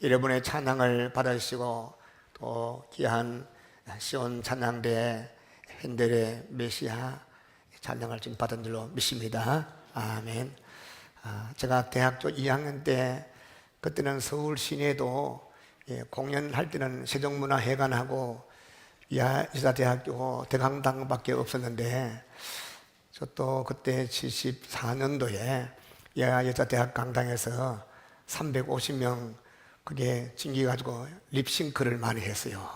여러분의 찬양을 받으시고 또 귀한 시온 찬양대 핸델의 메시아 찬양을 지금 받은 줄로 믿습니다. 아멘. 제가 대학교 2학년 때 그때는 서울 시내도 공연할 때는 세종문화회관하고 여자대학교 대강당밖에 없었는데 저 또 그때 74년도에 여자대학 강당에서 350명 그게 찡겨가지고 립싱크를 많이 했어요.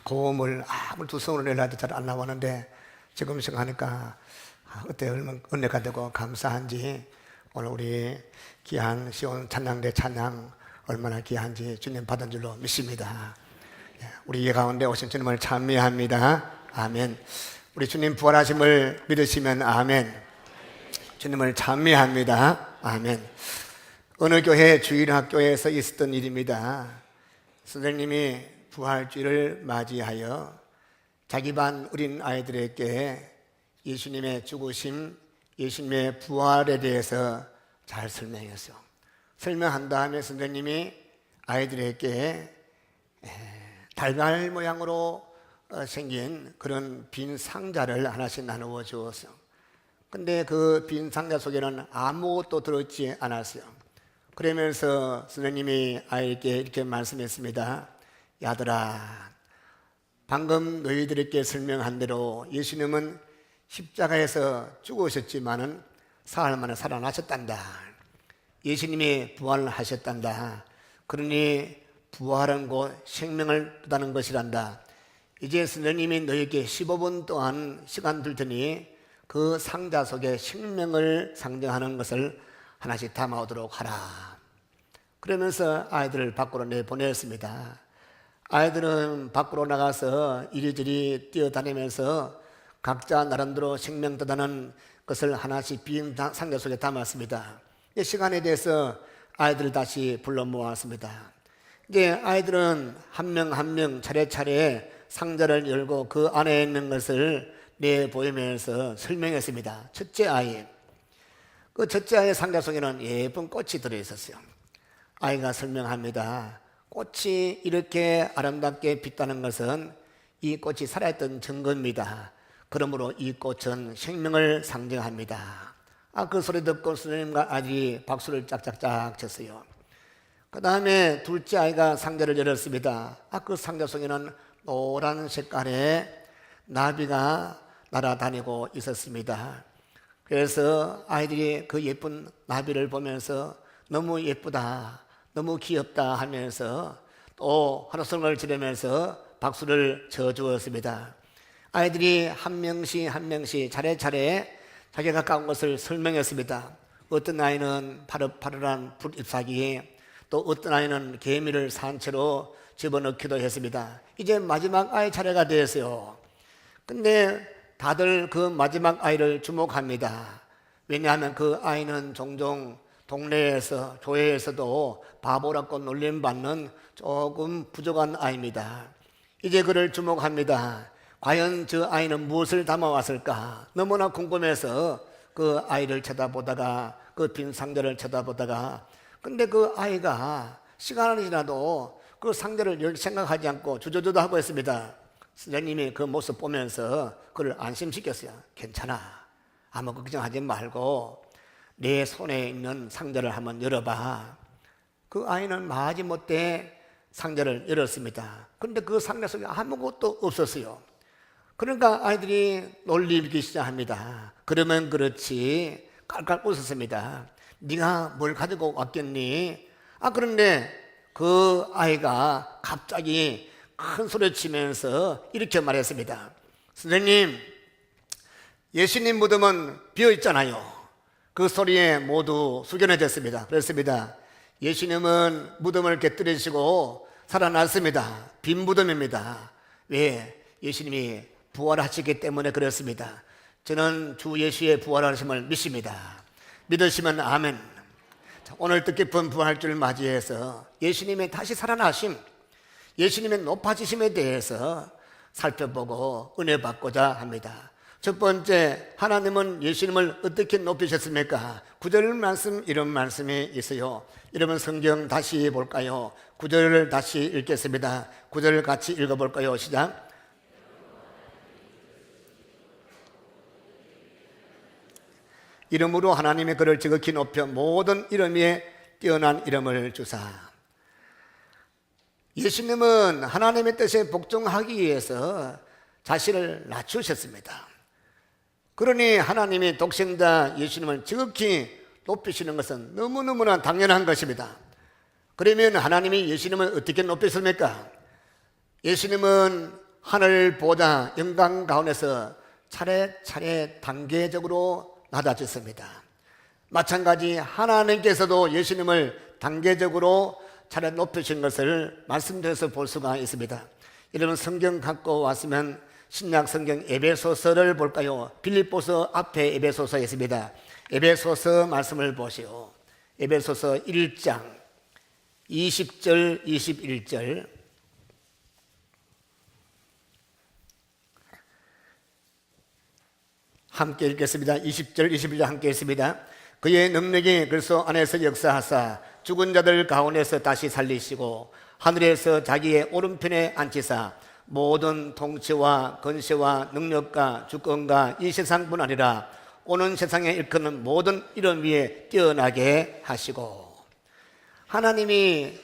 고음을 아무리 두 손으로 내려도 잘 안 나오는데 지금 생각하니까 그때 얼마나 은혜가 되고 감사한지 오늘 우리 귀한 시온 찬양대 찬양 얼마나 귀한지 주님 받은 줄로 믿습니다. 우리 예 가운데 오신 주님을 찬미합니다. 아멘. 우리 주님 부활하심을 믿으시면 아멘. 주님을 찬미합니다. 아멘. 어느 교회 주일학교에서 있었던 일입니다. 선생님이 부활주일을 맞이하여 자기 반 어린 아이들에게 예수님의 죽으심, 예수님의 부활에 대해서 잘 설명했어요. 설명한 다음에 선생님이 아이들에게 달걀 모양으로 생긴 그런 빈 상자를 하나씩 나누어 주었어요. 근데 그 빈 상자 속에는 아무것도 들어있지 않았어요. 그러면서 선생님이 아이에게 이렇게 말씀했습니다. 야들아, 방금 너희들에게 설명한 대로 예수님은 십자가에서 죽으셨지만은 사흘 만에 살아나셨단다. 예수님이 부활을 하셨단다. 그러니 부활은 곧 생명을 뜻하는 것이란다. 이제 선생님이 너희에게 15분 동안 시간 줄 테니 그 상자 속에 생명을 상징하는 것을 하나씩 담아오도록 하라. 그러면서 아이들을 밖으로 내보냈습니다. 아이들은 밖으로 나가서 이리저리 뛰어다니면서 각자 나름대로 생명 뜻하는 것을 하나씩 빈 상자 속에 담았습니다. 시간에 대해서 아이들을 다시 불러 모았습니다. 이제 아이들은 한 명 한 명 차례차례 상자를 열고 그 안에 있는 것을 내보이면서 설명했습니다. 첫째 아이, 그 첫째 아이의 상자 속에는 예쁜 꽃이 들어있었어요. 아이가 설명합니다. 꽃이 이렇게 아름답게 빛나는 것은 이 꽃이 살아있던 증거입니다. 그러므로 이 꽃은 생명을 상징합니다. 그 소리 듣고 선생님과 아들이 박수를 짝짝짝 쳤어요. 그 다음에 둘째 아이가 상자를 열었습니다. 그 상자 속에는 노란 색깔의 나비가 날아다니고 있었습니다. 그래서 아이들이 그 예쁜 나비를 보면서 너무 예쁘다, 너무 귀엽다 하면서 또 환호성을 지르면서 박수를 쳐주었습니다. 아이들이 한 명씩 한 명씩 차례차례 자기가 가까운 것을 설명했습니다. 어떤 아이는 파릇파릇한 불잎사귀, 또 어떤 아이는 개미를 산채로 집어넣기도 했습니다. 이제 마지막 아이 차례가 되었어요. 근데 다들 그 마지막 아이를 주목합니다. 왜냐하면 그 아이는 종종 동네에서 교회에서도 바보라고 놀림받는 조금 부족한 아이입니다. 이제 그를 주목합니다. 과연 저 아이는 무엇을 담아왔을까? 너무나 궁금해서 그 아이를 쳐다보다가 그 빈 상자를 쳐다보다가 근데 그 아이가 시간이 지나도 그 상자를 열 생각하지 않고 주저주저 하고 있습니다. 선생님이 그 모습 보면서 그를 안심시켰어요. 괜찮아, 아무 걱정하지 말고 내 손에 있는 상자를 한번 열어봐. 그 아이는 마지못해 상자를 열었습니다. 그런데 그 상자 속에 아무것도 없었어요. 그러니까 아이들이 놀리기 시작합니다. 그러면 그렇지 깔깔 웃었습니다. 네가 뭘 가지고 왔겠니? 그런데 그 아이가 갑자기 큰 소리 치면서 이렇게 말했습니다. 선생님, 예수님 무덤은 비어있잖아요. 그 소리에 모두 숙연해졌습니다. 그렇습니다. 예수님은 무덤을 깨뜨리시고 살아났습니다. 빈 무덤입니다. 왜? 예수님이 부활하시기 때문에 그렇습니다. 저는 주 예수의 부활하심을 믿습니다. 믿으시면 아멘. 오늘 뜻깊은 부활주를 맞이해서 예수님의 다시 살아나심, 예수님의 높아지심에 대해서 살펴보고 은혜 받고자 합니다. 첫 번째, 하나님은 예수님을 어떻게 높이셨습니까? 9절 말씀, 이런 말씀이 있어요. 여러분 성경 다시 볼까요? 9절을 다시 읽겠습니다. 9절을 같이 읽어볼까요? 시작. 이름으로 하나님의 그를 지극히 높여 모든 이름 위에 뛰어난 이름을 주사. 예수님은 하나님의 뜻에 복종하기 위해서 자신을 낮추셨습니다. 그러니 하나님이 독생자 예수님을 지극히 높이시는 것은 너무너무나 당연한 것입니다. 그러면 하나님이 예수님을 어떻게 높였습니까? 예수님은 하늘보다 영광 가운데서 차례차례 단계적으로 낮아졌습니다. 마찬가지 하나님께서도 예수님을 단계적으로 차례 높이신 것을 말씀드려서 볼 수가 있습니다. 여러분 성경 갖고 왔으면 신약 성경 에베소서를 볼까요? 빌립보서 앞에 에베소서 있습니다. 에베소서 말씀을 보시오. 에베소서 1장 20절 21절 함께 읽겠습니다. 20절 21절 함께 읽습니다. 그의 능력이 그리스도 안에서 역사하사 죽은 자들 가운데서 다시 살리시고 하늘에서 자기의 오른편에 앉히사 모든 통치와 권세와 능력과 주권과 이 세상뿐 아니라 오는 세상에 일컫는 모든 이름 위에 뛰어나게 하시고. 하나님이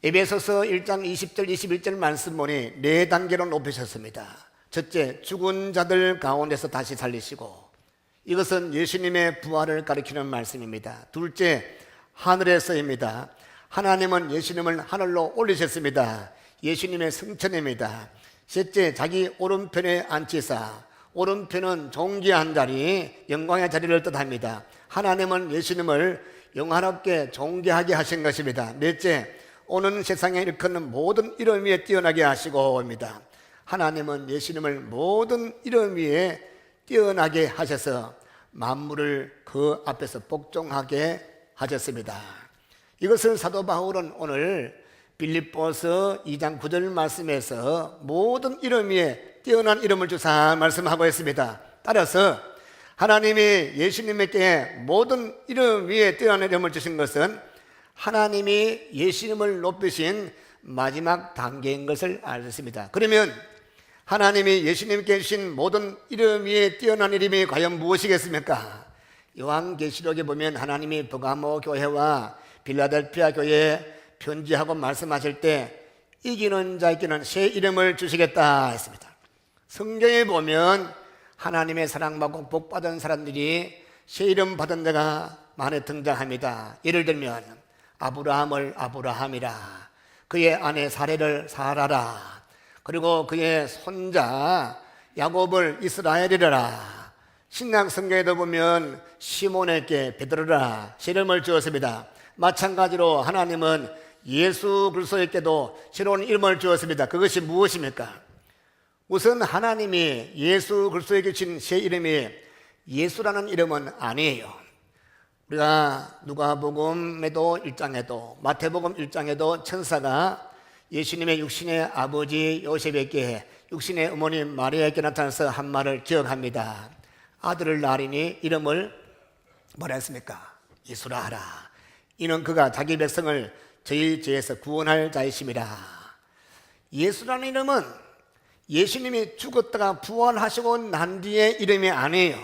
에베소서 1장 20절 21절 말씀 보니 4단계로 높이셨습니다. 첫째, 죽은 자들 가운데서 다시 살리시고, 이것은 예수님의 부활을 가리키는 말씀입니다. 둘째, 하늘에서입니다. 하나님은 예수님을 하늘로 올리셨습니다. 예수님의 승천입니다. 셋째, 자기 오른편에 앉히사, 오른편은 존귀한 자리, 영광의 자리를 뜻합니다. 하나님은 예수님을 영화롭게 존귀하게 하신 것입니다. 넷째, 오는 세상에 일컫는 모든 이름 위에 뛰어나게 하시고입니다. 하나님은 예수님을 모든 이름 위에 뛰어나게 하셔서 만물을 그 앞에서 복종하게 하셨습니다. 이것을 사도 바울은 오늘 빌립보서 2장 9절 말씀에서 모든 이름 위에 뛰어난 이름을 주사 말씀하고 있습니다. 따라서 하나님이 예수님에게 모든 이름 위에 뛰어난 이름을 주신 것은 하나님이 예수님을 높이신 마지막 단계인 것을 알았습니다. 그러면 하나님이 예수님께 주신 모든 이름 위에 뛰어난 이름이 과연 무엇이겠습니까? 요한계시록에 보면 하나님이 버가모 교회와 빌라델피아 교회에 편지하고 말씀하실 때 이기는 자에게는 새 이름을 주시겠다 했습니다. 성경에 보면 하나님의 사랑받고 복받은 사람들이 새 이름 받은 자가 많이 등장합니다. 예를 들면 아브라함을 아브라함이라, 그의 아내 사레를 사라라, 그리고 그의 손자 야곱을 이스라엘이라. 신약 성경에도 보면 시몬에게 베드로라 새 이름을 주었습니다. 마찬가지로 하나님은 예수 그리스도에게도 새로운 이름을 주었습니다. 그것이 무엇입니까? 우선 하나님이 예수 그리스도에게 주신 새 이름이 예수라는 이름은 아니에요. 우리가 누가복음에도 1장에도 마태복음 1장에도 천사가 예수님의 육신의 아버지 요셉에게 육신의 어머니 마리아에게 나타나서 한 말을 기억합니다. 아들을 낳으리니 이름을 뭐라 했습니까? 예수라 하라. 이는 그가 자기 백성을 저희 죄에서 구원할 자이심이라. 예수라는 이름은 예수님이 죽었다가 부활하시고 난 뒤의 이름이 아니에요.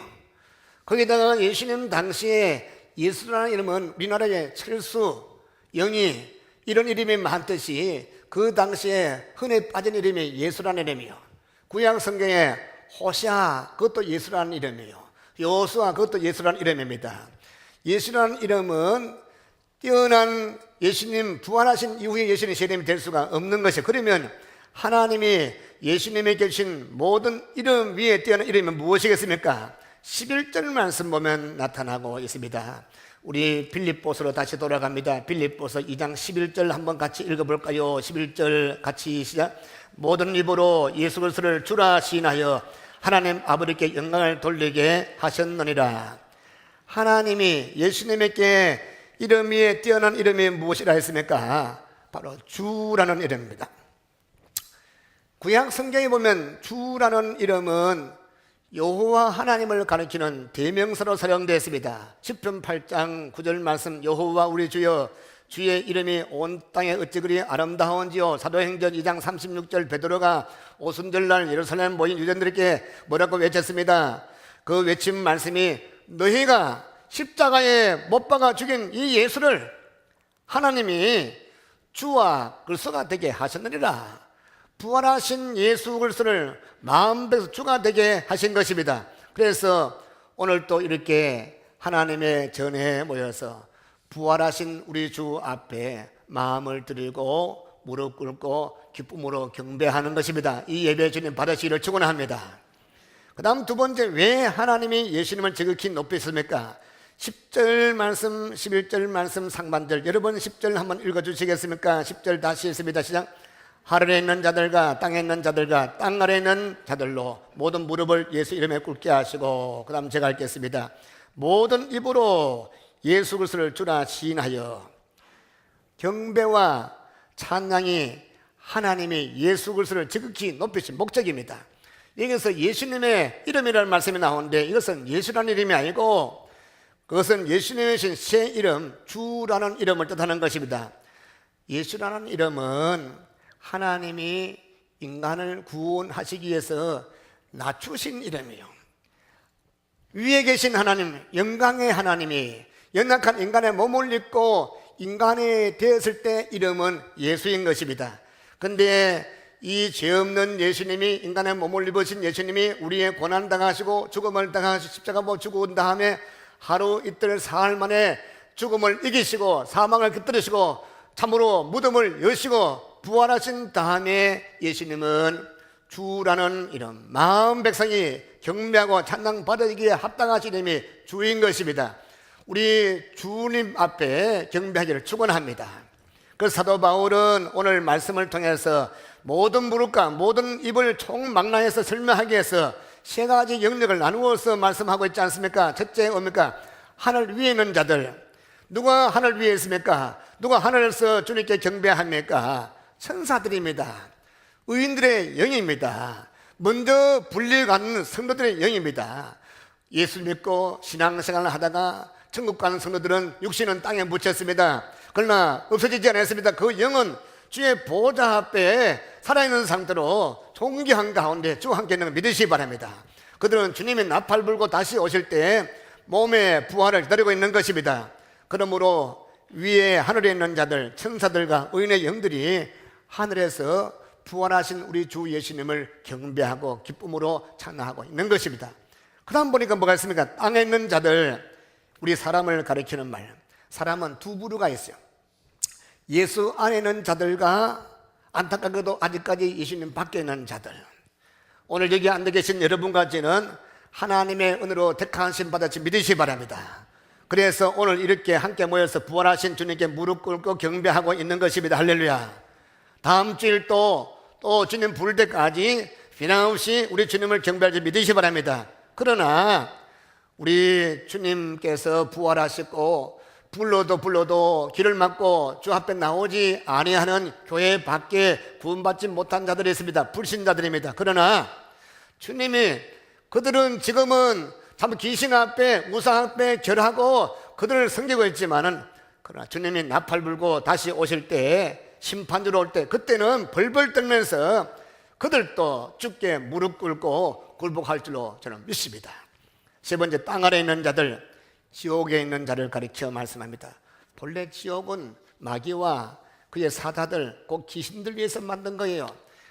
거기다가 예수님 당시에 예수라는 이름은 우리나라에 철수, 영희 이런 이름이 많듯이 그 당시에 흔히 빠진 이름이 예수라는 이름이요. 구약 성경에 호시아 그것도 예수라는 이름이에요. 여호수아 그것도 예수라는 이름입니다. 예수라는 이름은 뛰어난 예수님 부활하신 이후에 예수님의 이름이 될 수가 없는 것이에요. 그러면 하나님이 예수님에게 주신 모든 이름 위에 뛰어난 이름은 무엇이겠습니까? 11절 말씀 보면 나타나고 있습니다. 우리 빌립보서로 다시 돌아갑니다. 빌립보서 2장 11절 한번 같이 읽어볼까요? 11절 같이 시작. 모든 입으로 예수 그리스도를 주라 시인하여 하나님 아버지께 영광을 돌리게 하셨느니라. 하나님이 예수님에게 이름 위에 뛰어난 이름이 무엇이라 했습니까? 바로 주라는 이름입니다. 구약 성경에 보면 주라는 이름은 여호와 하나님을 가리키는 대명사로 사용되었습니다. 시편 8장 9절 말씀, 여호와 우리 주여 주의 이름이 온 땅에 어찌 그리 아름다운지요. 사도행전 2장 36절 베드로가 오순절날 예루살렘 모인 유대인들에게 뭐라고 외쳤습니다. 그 외친 말씀이 너희가 십자가에 못 박아 죽인 이 예수를 하나님이 주와 그리스도가 되게 하셨느니라. 부활하신 예수 그리스도를 마음에서 주가 되게 하신 것입니다. 그래서 오늘 또 이렇게 하나님의 전에 모여서 부활하신 우리 주 앞에 마음을 드리고 무릎 꿇고 기쁨으로 경배하는 것입니다. 이 예배 주님 받으시기를 축원합니다. 그 다음 두 번째, 왜 하나님이 예수님을 지극히 높이셨습니까? 10절 말씀, 11절 말씀 상반절, 여러분 10절 한번 읽어주시겠습니까? 10절 다시 읽습니다. 시작. 하늘에 있는 자들과 땅에 있는 자들과 땅 아래에 있는 자들로 모든 무릎을 예수 이름에 꿇게 하시고, 그 다음 제가 읽겠습니다. 모든 입으로 예수 그리스도를 주라 시인하여. 경배와 찬양이 하나님이 예수 그리스도를 지극히 높이신 목적입니다. 여기서 예수님의 이름이라는 말씀이 나오는데 이것은 예수라는 이름이 아니고 그것은 예수님의 새 이름 주라는 이름을 뜻하는 것입니다. 예수라는 이름은 하나님이 인간을 구원하시기 위해서 낮추신 이름이에요. 위에 계신 하나님, 영광의 하나님이 연약한 인간의 몸을 입고 인간이 되었을 때 이름은 예수인 것입니다. 그런데 이 죄 없는 예수님이, 인간의 몸을 입으신 예수님이 우리의 고난 당하시고 죽음을 당하시고 십자가 못 죽은 다음에 하루 이틀 사흘 만에 죽음을 이기시고 사망을 깃들으시고 참으로 무덤을 여시고 부활하신 다음에 예수님은 주라는 이름, 마음 백성이 경배하고 찬양 받으기에 합당하신 이름이 주인 것입니다. 우리 주님 앞에 경배하기를 축원합니다. 그 사도 바울은 오늘 말씀을 통해서 모든 무릎과 모든 입을 총망라해서 설명하기 위해서 세 가지 영역을 나누어서 말씀하고 있지 않습니까? 첫째 뭡니까? 하늘 위에 있는 자들. 누가 하늘 위에 있습니까? 누가 하늘에서 주님께 경배합니까? 천사들입니다. 의인들의 영입니다. 먼저 분리가는 성도들의 영입니다. 예수 믿고 신앙생활을 하다가 천국 가는 성도들은 육신은 땅에 묻혔습니다. 그러나 없어지지 않았습니다. 그 영은 주의 보좌 앞에 살아있는 상태로 존귀한 가운데 주와 함께 있는 걸 믿으시기 바랍니다. 그들은 주님이 나팔 불고 다시 오실 때 몸의 부활을 기다리고 있는 것입니다. 그러므로 위에 하늘에 있는 자들, 천사들과 의인의 영들이 하늘에서 부활하신 우리 주 예수님을 경배하고 기쁨으로 찬양하고 있는 것입니다. 그 다음 보니까 뭐가 있습니까? 땅에 있는 자들, 우리 사람을 가리키는 말. 사람은 두 부류가 있어요. 예수 안에 있는 자들과 안타깝게도 아직까지 예수님 밖에 있는 자들. 오늘 여기 앉아 계신 여러분까지는 하나님의 은혜로 택하심 받았지 믿으시기 바랍니다. 그래서 오늘 이렇게 함께 모여서 부활하신 주님께 무릎 꿇고 경배하고 있는 것입니다. 할렐루야. 다음 주일 또 주님 부를 때까지 변함없이 우리 주님을 경배할지 믿으시기 바랍니다. 그러나 우리 주님께서 부활하시고 불러도 길을 막고 주 앞에 나오지 아니하는 교회 밖에 구원받지 못한 자들이 있습니다. 불신자들입니다. 그러나 주님이 그들은 지금은 참 귀신 앞에 우상 앞에 절하고 그들을 섬기고 있지만은, 그러나 주님이 나팔 불고 다시 오실 때, 심판주로 올 때, 그때는 벌벌 떨면서 그들도 주께 무릎 꿇고 굴복할 줄로 저는 믿습니다. 세 번째, 땅 아래에 있는 자들, 지옥에 있는 자를 가리켜 말씀합니다. 본래 지옥은 마귀와 그의 사자들, 꼭 귀신들 위해서 만든 거예요.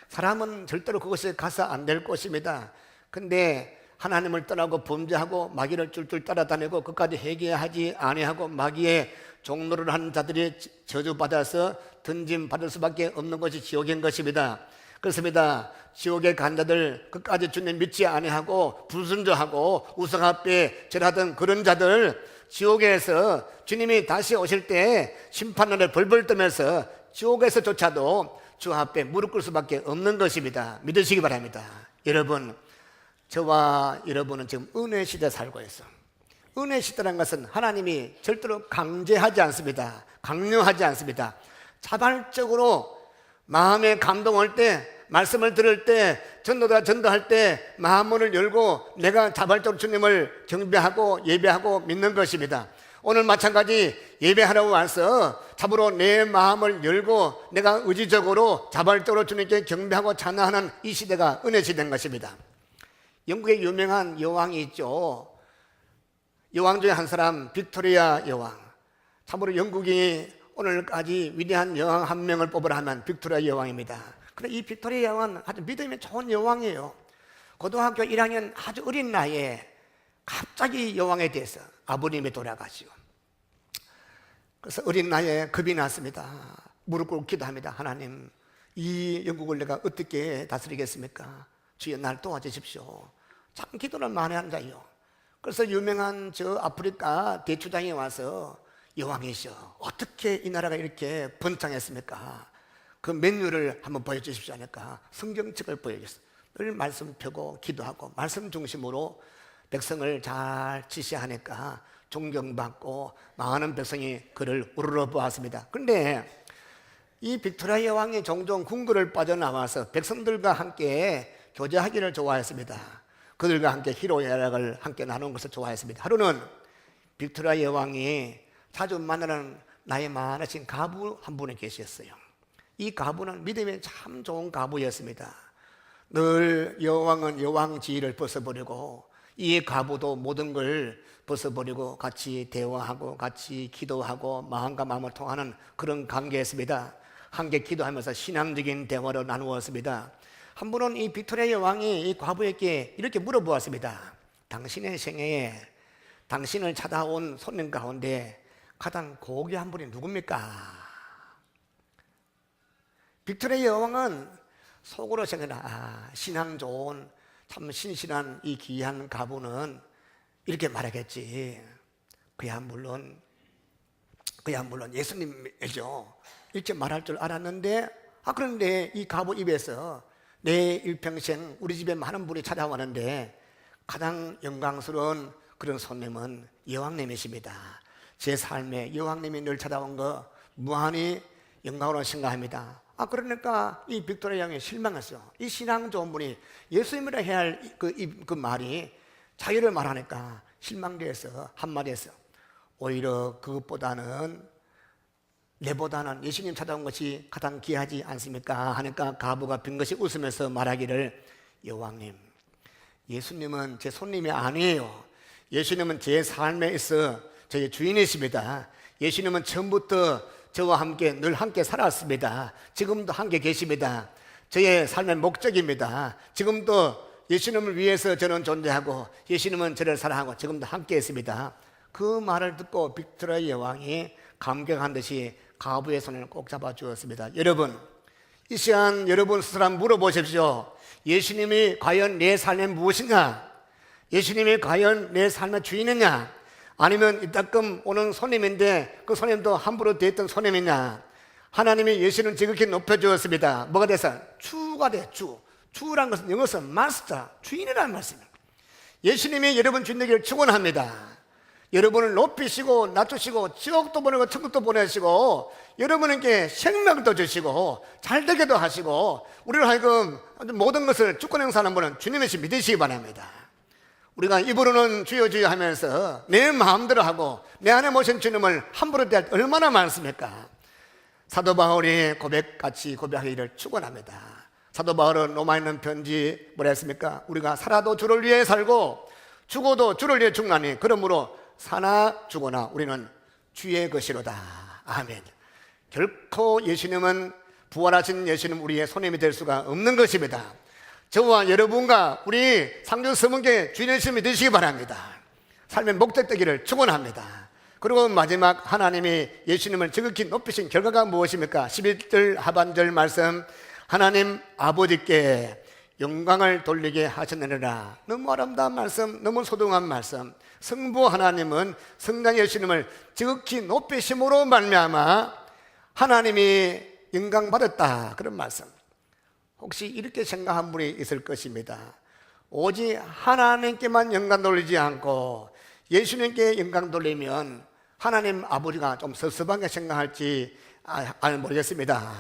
사람은 절대로 그것에 가서 안 될 것입니다. 근데 하나님을 떠나고 범죄하고 마귀를 쫄쫄 따라다니고 끝까지 회개하지 아니하고 마귀의 종노를 하는 자들이 저주받아서 던짐받을 수밖에 없는 것이 지옥인 것입니다. 그렇습니다. 지옥에 간 자들, 끝까지 주님 믿지 아니하고 불순종하고 우상 앞에 절하던 그런 자들, 지옥에서 주님이 다시 오실 때 심판날에 벌벌 떠면서 지옥에서조차도 주 앞에 무릎 꿇을 수밖에 없는 것입니다. 믿으시기 바랍니다. 여러분, 저와 여러분은 지금 은혜 시대에 살고 있어요. 은혜 시대라는 것은 하나님이 절대로 강제하지 않습니다. 강요하지 않습니다. 자발적으로 마음에 감동 올 때, 말씀을 들을 때 전도할 때 마음문을 열고 내가 자발적으로 주님을 경배하고 예배하고 믿는 것입니다. 오늘 마찬가지 예배하러 와서 참으로 내 마음을 열고 내가 의지적으로 자발적으로 주님께 경배하고 찬양하는 이 시대가 은혜 시대인 것입니다. 영국에 유명한 여왕이 있죠. 여왕 중에 한 사람 빅토리아 여왕. 참으로 영국이 오늘까지 위대한 여왕 한 명을 뽑으라 하면 빅토리아 여왕입니다. 그런데 이 빅토리아 여왕은 아주 믿음이 좋은 여왕이에요. 고등학교 1학년 아주 어린 나이에 갑자기 여왕에 대해서 아버님이 돌아가시고, 그래서 어린 나이에 겁이 났습니다. 무릎 꿇고 기도합니다. 하나님, 이 영국을 내가 어떻게 다스리겠습니까? 주여 날 도와주십시오. 참 기도를 많이 한 자요. 그래서 유명한 저 아프리카 대추장에 와서 여왕이시여, 어떻게 이 나라가 이렇게 번창했습니까? 그 메뉴를 한번 보여주십시오 하니까 성경책을 보여줬어요. 늘 말씀 펴고 기도하고 말씀 중심으로 백성을 잘 지시하니까 존경받고 많은 백성이 그를 우러러 보았습니다. 그런데 이 빅토리아 여왕이 종종 궁궐을 빠져나와서 백성들과 함께 교제하기를 좋아했습니다. 그들과 함께 희로애락을 함께 나누는 것을 좋아했습니다. 하루는 빅토리아 여왕이 자주 만나는 나이 많으신 가부 한 분이 계셨어요. 이 가부는 믿음이 참 좋은 가부였습니다. 늘 여왕은 여왕 지위를 벗어버리고 이 가부도 모든 걸 벗어버리고 같이 대화하고 같이 기도하고 마음과 마음을 통하는 그런 관계였습니다. 함께 기도하면서 신앙적인 대화를 나누었습니다. 한 번은 이 빅토리아 여왕이 이 과부에게 이렇게 물어보았습니다. 당신의 생애에 당신을 찾아온 손님 가운데 가장 고귀한 분이 누굽니까? 빅토리아 여왕은 속으로 생각하나, 신앙 좋은 참 신실한 이 귀한 가부는 이렇게 말하겠지. 그야 물론 예수님이죠. 이렇게 말할 줄 알았는데, 그런데 이 가부 입에서 내 일평생 우리 집에 많은 분이 찾아왔는데 가장 영광스러운 그런 손님은 여왕님이십니다. 제 삶에 여왕님이 늘 찾아온 거 무한히 영광으로 생각합니다. 그러니까 이 빅토리아 여왕이 실망했어요. 이 신앙 좋은 분이 예수님이라 해야 할 그 말이 자유를 말하니까 실망돼서 한마디 했어요. 오히려 그것보다는 내보다는 예수님 찾아온 것이 가장 귀하지 않습니까? 하니까 가부가 빙긋이 웃으면서 말하기를, 여왕님, 예수님은 제 손님이 아니에요. 예수님은 제 삶에 있어 저의 주인이십니다. 예수님은 처음부터 저와 함께 늘 함께 살았습니다. 지금도 함께 계십니다. 저의 삶의 목적입니다. 지금도 예수님을 위해서 저는 존재하고 예수님은 저를 사랑하고 지금도 함께 있습니다. 그 말을 듣고 빅토리아 여왕이 감격한 듯이 가부의 손을 꼭 잡아주었습니다. 여러분, 이 시간 여러분 스스로 한번 물어보십시오. 예수님이 과연 내 삶에 무엇이냐? 예수님이 과연 내 삶의 주인이냐? 아니면 이따금 오는 손님인데 그 손님도 함부로 대했던 손님이냐? 하나님이 예수는 지극히 높여주었습니다. 뭐가 돼서? 주가 돼. 주란 것은 영어에서 마스터, 주인이라는 말씀입니다. 예수님이 여러분 주인 되기를 축원합니다. 여러분을 높이시고 낮추시고 지옥도 보내고 천국도 보내시고 여러분에게 생명도 주시고 잘되게도 하시고 우리를 하여금 모든 것을 주권 행사하는 분은 주님이시 믿으시기 바랍니다. 우리가 입으로는 주여 주여 하면서 내 마음대로 하고 내 안에 모신 주님을 함부로 대할 때 얼마나 많습니까? 사도 바울이 고백같이 고백하기를 축원합니다. 사도 바울은 로마에 있는 편지 뭐라 했습니까? 우리가 살아도 주를 위해 살고 죽어도 주를 위해 죽나니 그러므로 사나 죽거나 우리는 주의 것이로다. 아멘. 결코 예수님은, 부활하신 예수님 우리의 손님이 될 수가 없는 것입니다. 저와 여러분과 우리 상주서문교회 주님을 믿으시기 바랍니다. 삶의 목적 되기를 축원합니다. 그리고 마지막, 하나님이 예수님을 지극히 높이신 결과가 무엇입니까? 11절 하반절 말씀, 하나님 아버지께 영광을 돌리게 하셨느니라. 너무 아름다운 말씀, 너무 소중한 말씀. 성부 하나님은 성장 예수님을 지극히 높이심으로 말미암아 하나님이 영광 받았다, 그런 말씀. 혹시 이렇게 생각한 분이 있을 것입니다. 오직 하나님께만 영광 돌리지 않고 예수님께 영광 돌리면 하나님 아버지가 좀 섭섭하게 생각할지 모르겠습니다.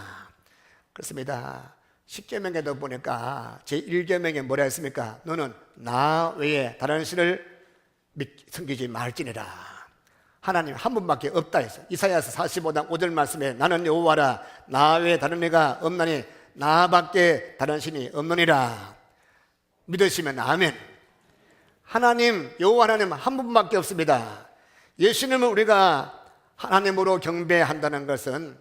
그렇습니다. 십계명에도 보니까 제1계명에 뭐라 했습니까? 너는 나 외에 다른 신을 섬기지 말지니라. 하나님 한 분밖에 없다 했어요. 이사야서 45장 5절 말씀에 나는 여호와라 나 외에 다른 이가 없나니 나밖에 다른 신이 없느니라. 믿으시면 아멘. 하나님 여호와 하나님 한 분밖에 없습니다. 예수님을 우리가 하나님으로 경배한다는 것은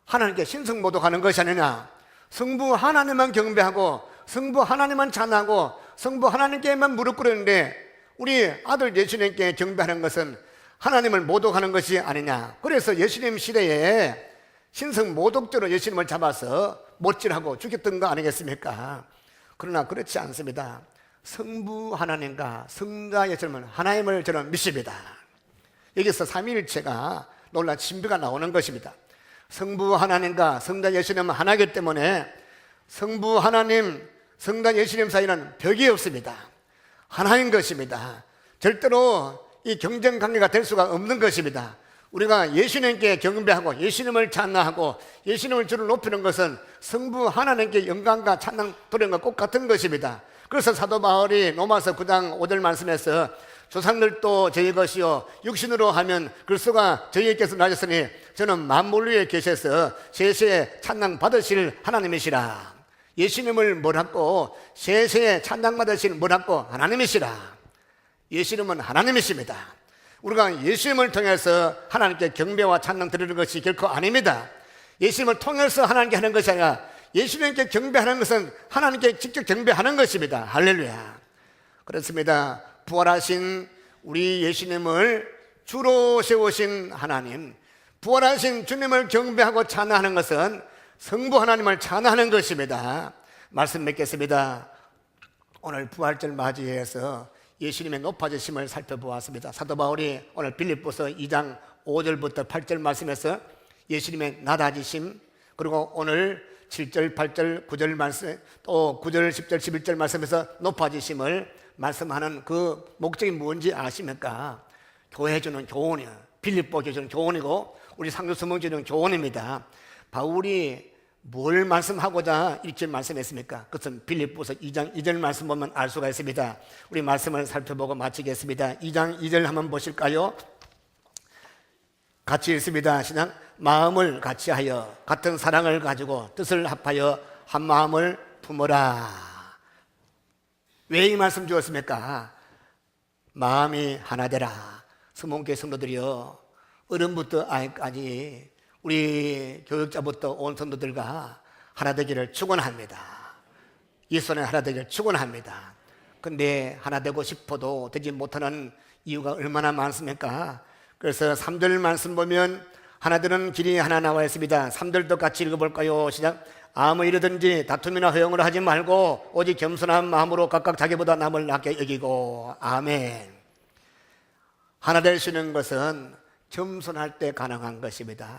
하나님께 신성모독하는 것이 아니냐. 성부 하나님만 경배하고 성부 하나님만 찬양하고 성부 하나님께만 무릎 꿇는데 우리 아들 예수님께 경배하는 것은 하나님을 모독하는 것이 아니냐. 그래서 예수님 시대에 신성모독죄로 예수님을 잡아서 못질하고 죽였던 거 아니겠습니까? 그러나 그렇지 않습니다. 성부 하나님과 성자 예수님은 하나님을 저는 믿습니다. 여기서 삼위일체가 놀라운 신비가 나오는 것입니다. 성부 하나님과 성자 예수님은 하나이기 때문에 성부 하나님, 성자 예수님 사이는 벽이 없습니다. 하나인 것입니다. 절대로 이 경쟁 관계가 될 수가 없는 것입니다. 우리가 예수님께 경배하고 예수님을 찬양하고 예수님을 주를 높이는 것은 성부 하나님께 영광과 찬양 돌리는 것과 똑같은 것입니다. 그래서 사도 바울이 로마서 9장 5절 말씀에서 조상들도 저희 것이요 육신으로 하면 그리스도가 저희에게서 나셨으니 저는 만물 위에 계셔서 세세에 찬양 받으실 하나님이시라. 예수님을 뭐라고 세세에 찬양 받으실 뭐라고 하나님이시라. 예수님은 하나님이십니다. 우리가 예수님을 통해서 하나님께 경배와 찬양 드리는 것이 결코 아닙니다. 예수님을 통해서 하나님께 하는 것이 아니라 예수님께 경배하는 것은 하나님께 직접 경배하는 것입니다. 할렐루야. 그렇습니다. 부활하신 우리 예수님을 주로 세우신 하나님, 부활하신 주님을 경배하고 찬양하는 것은 성부 하나님을 찬양하는 것입니다. 말씀 맺겠습니다. 오늘 부활절 맞이해서 예수님의 높아지심을 살펴보았습니다. 사도 바울이 오늘 빌립보서 2장 5절부터 8절 말씀에서 예수님의 낮아지심, 그리고 오늘 7절, 8절, 9절 말씀, 또 9절, 10절, 11절 말씀에서 높아지심을 말씀하는 그 목적이 뭔지 아십니까? 교회 주는 교훈이에요. 빌립보 교회 주는 교훈이고 우리 상주수목 주는 교훈입니다. 바울이 뭘 말씀하고자 이렇게 말씀했습니까? 그것은 빌립보서 2장 2절 말씀 보면 알 수가 있습니다. 우리 말씀을 살펴보고 마치겠습니다. 2장 2절 한번 보실까요? 같이 읽습니다. 시작. 마음을 같이하여 같은 사랑을 가지고 뜻을 합하여 한 마음을 품어라. 왜 이 말씀 주었습니까? 마음이 하나 되라. 수목교회 성도들이여, 어른부터 아이까지 우리 교육자부터 온 성도들과 하나 되기를 축원합니다. 예수는 하나 되기를 축원합니다. 근데 하나 되고 싶어도 되지 못하는 이유가 얼마나 많습니까? 그래서 3절 말씀 보면 하나 되는 길이 하나 나와 있습니다. 3절도 같이 읽어볼까요? 시작. 아무 일이든지 다툼이나 허용을 하지 말고 오직 겸손한 마음으로 각각 자기보다 남을 낮게 여기고. 아멘. 하나 될 수 있는 것은 겸손할 때 가능한 것입니다.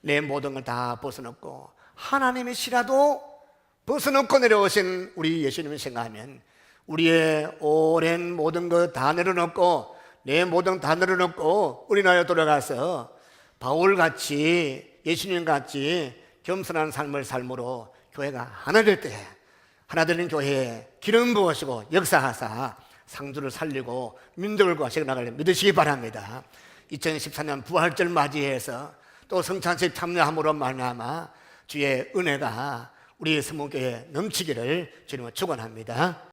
내 모든 걸 다 벗어놓고 하나님이시라도 벗어놓고 내려오신 우리 예수님을 생각하면 우리의 오랜 모든 것 다 내려놓고 내 모든 다 내려놓고 우리나라에 돌아가서 바울같이 예수님같이 겸손한 삶을 삶으로 교회가 하나 될 때 하나 되는 교회에 기름 부으시고 역사하사 상주를 살리고 민족을 구하시고 나가려 믿으시기 바랍니다. 2014년 부활절 맞이해서 또 성찬식 참여함으로 말미암아 주의 은혜가 우리 성모교회에 넘치기를 주님을 축원합니다.